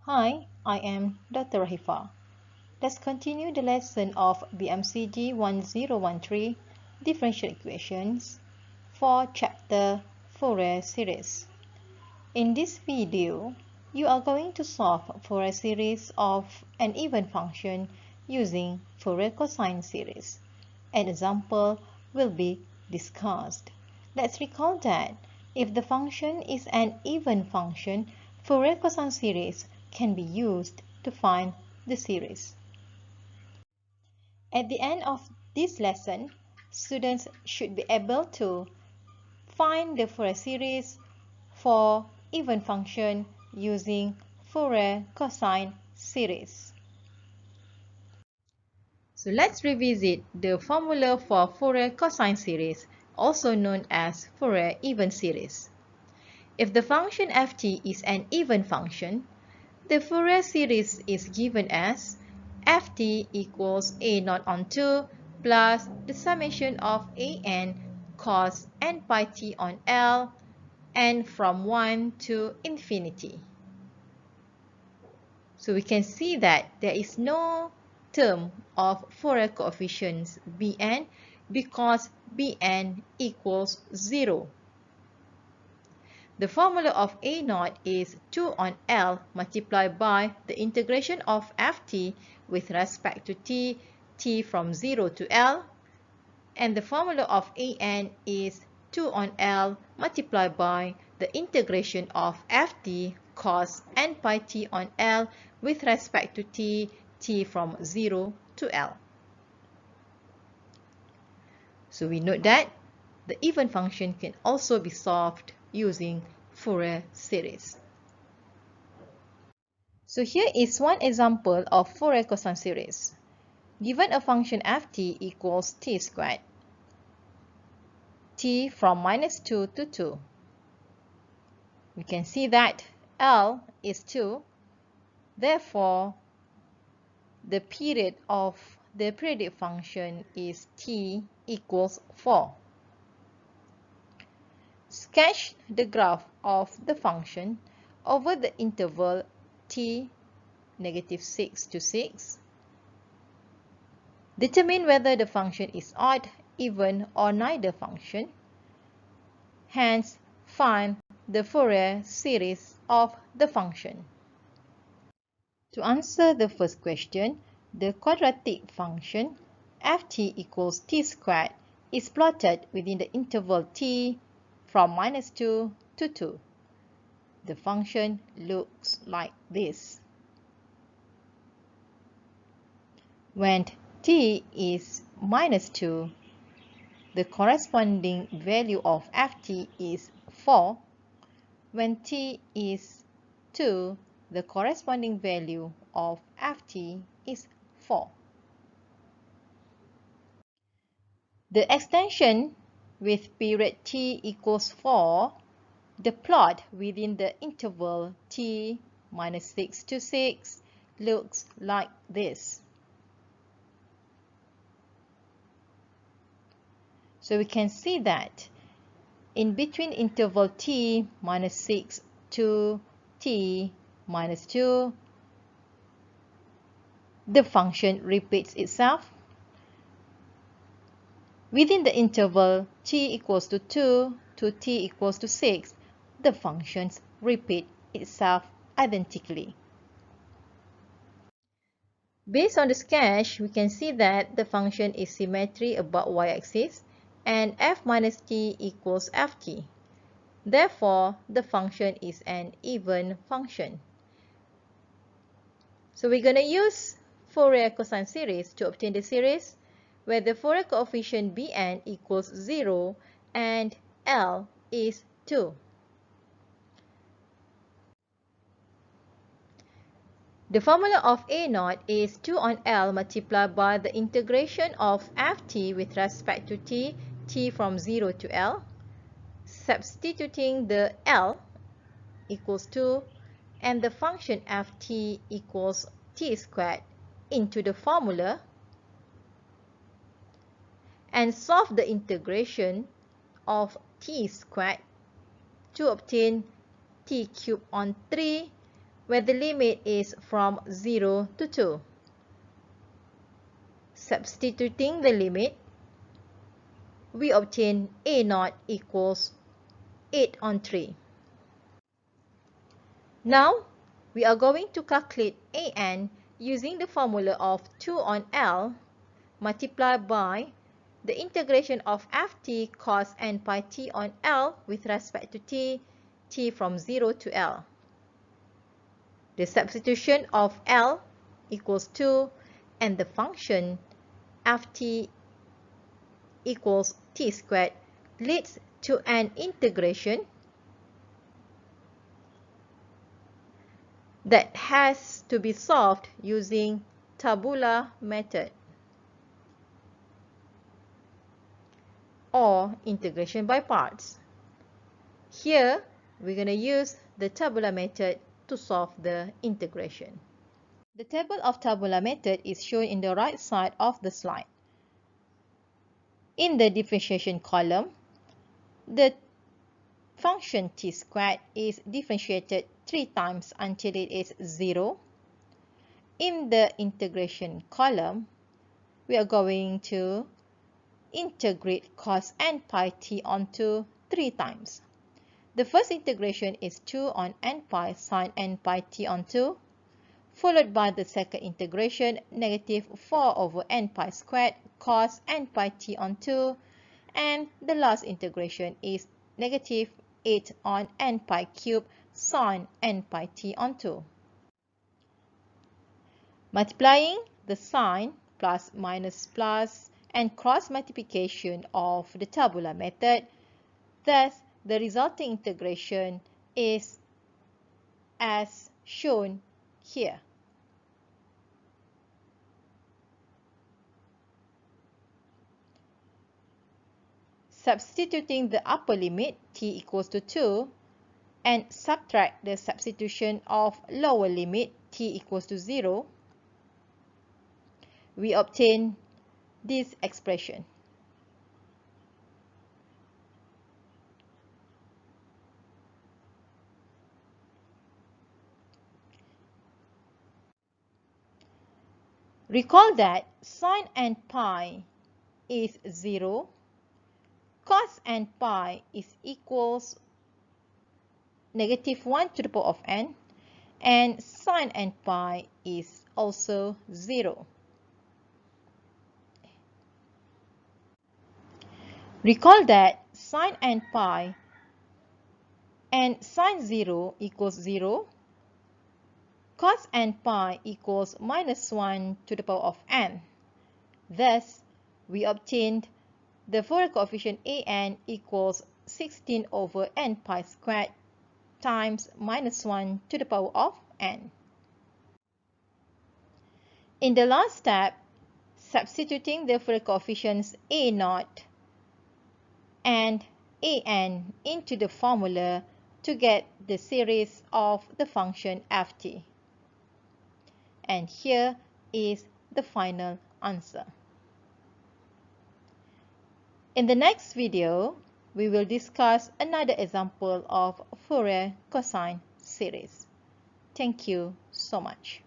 Hi, I am Dr. Rahifa. Let's continue the lesson of BMCG 1013 Differential Equations for Chapter Fourier Series. In this video, you are going to solve Fourier series of an even function using Fourier Cosine Series. An example will be discussed. Let's recall that if the function is an even function, Fourier Cosine Series can be used to find the series. At the end of this lesson, students should be able to find the Fourier series for even function using Fourier Cosine Series. So let's revisit the formula for Fourier Cosine Series, also known as Fourier Even Series. If the function ft is an even function, the Fourier series is given as ft equals a0 on 2 plus the summation of an cos n pi t on L and from 1 to infinity. So we can see that there is no term of Fourier coefficients Bn because Bn equals 0. The formula of a0 is 2 on L multiplied by the integration of ft with respect to t from 0 to L, and the formula of an is 2 on L multiplied by the integration of ft cos n pi t on L with respect to t from 0 to L. So we note that the even function can also be solved using Fourier series. So here is one example of Fourier cosine series. Given a function ft equals t squared, t from -2 to 2. We can see that L is 2, therefore the period of the periodic function is t equals 4. Sketch the graph of the function over the interval t (-6 to 6). Determine whether the function is odd, even, or neither function. Hence, find the Fourier series of the function. To answer the first question, the quadratic function ft equals t squared is plotted within the interval t from -2 to 2. The function looks like this. When t is -2, the corresponding value of ft is 4. When t is 2, the corresponding value of ft is 4. The extension with period t equals 4, the plot within the interval t (-6 to 6) looks like this. So we can see that in between interval t (-6 to t (-2), the function repeats itself. Within the interval t equals to 2 to t equals to 6, the functions repeat itself identically. Based on the sketch, we can see that the function is symmetry about y-axis and f minus t equals ft. Therefore, the function is an even function. So we're going to use Fourier cosine series to obtain the series where the Fourier coefficient Bn equals 0 and L is 2. The formula of a0 is 2 on L multiplied by the integration of ft with respect to t from 0 to L. Substituting the L equals 2 and the function ft equals t squared into the formula, and solve the integration of t squared to obtain t cubed on 3 where the limit is from 0 to 2. Substituting the limit, we obtain a0 equals 8 on 3. Now, we are going to calculate an using the formula of 2 on L multiplied by the integration of ft cos n pi t on L with respect to t from 0 to L. The substitution of L equals 2 and the function ft equals t squared leads to an integration that has to be solved using tabular method or integration by parts. Here, we're going to use the tabular method to solve the integration. The table of tabular method is shown in the right side of the slide. In the differentiation column, the function t squared is differentiated 3 times until it is 0. In the integration column, we are going to integrate cos n pi t onto 3 times. The first integration is 2 on n pi sin n pi t on 2, followed by the second integration, negative 4 over n pi squared cos n pi t on 2, and the last integration is negative 8 on n pi cubed sin n pi t on 2. Multiplying the sign plus minus plus and cross multiplication of the tabular method, thus the resulting integration is as shown here. Substituting the upper limit t equals to 2 and subtract the substitution of lower limit t equals to 0, we obtain this expression. Recall that sin n pi is 0, cos n pi is equals negative 1 to the power of n, and sin n pi is also 0. Recall that sin n pi and sin 0 equals 0, cos n pi equals minus 1 to the power of n. Thus, we obtained the Fourier coefficient an equals 16 over n pi squared times minus 1 to the power of n. In the last step, substituting the Fourier coefficients a0 and an into the formula to get the series of the function ft. And here is the final answer. In the next video, we will discuss another example of Fourier cosine series. Thank you so much.